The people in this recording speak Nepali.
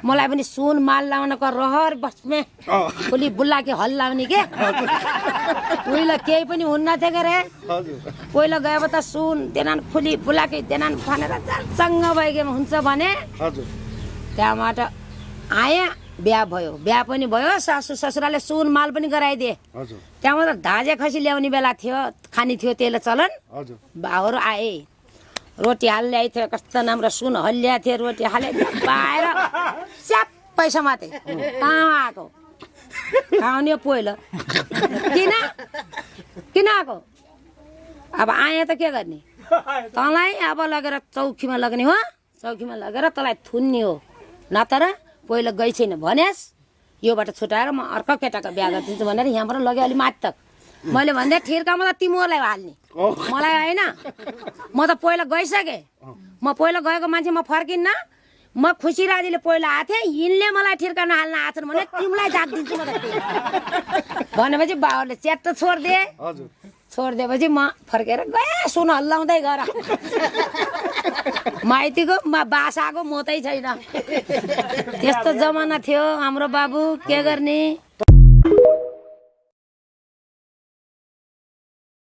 मलाई पनि सुन माल लाउनको रहर बस्मे फुली बुल्ला के हल लाउने के पहिला केही पनि हुन्न थियो के रे पहिला गए त सुन देनान फुली बुल्ला के देनान भनेर चङ्ग भइगयो हुन्छ भने त्यहाँबाट आए बिहा भयो बिहा पनि भयो सासु ससुराले सुन माल पनि गराइदिए त्यहाँबाट धाजे खसी ल्याउने बेला थियो खानी थियो त्यसले चलन बाहुहरू आए रोटी हाल ल्याइ थियो कस्तो राम्रो सुन हल्ल्या थियो रोटी हाले बाएर स्याप्पै समाते कहाँ आएको खाउने पहिलो किन आएको अब आए त के गर्ने तँलाई अब लगेर चौकीमा लग्ने हो चौकीमा लगेर तँलाई थुन्ने हो नत्र पहिलो गइ छैन भनेस् योबाट छुटाएर म अर्को केटाको बिहा गरिदिन्छु भनेर यहाँबाट लग्यो अलि माथि तक मैले भन्दै ठिर्कामा त तिमीहरूलाई हाल्ने मलाई होइन म त पहिला गइसकेँ म पहिला गएको मान्छे म फर्किन्न म खुसी राजीले पहिला आएको थिएँ यिनले मलाई ठिर्काउन हाल्न आछन् भने तिमीलाई जात दिन्छु म त भनेपछि बाबुले च्याट्ट छोडिदिएपछि म फर्केर गएँ सुन हल्लाउँदै गएर माइतीको बासाको मोतै छैन त्यस्तो जमाना थियो हाम्रो बाबु के गर्ने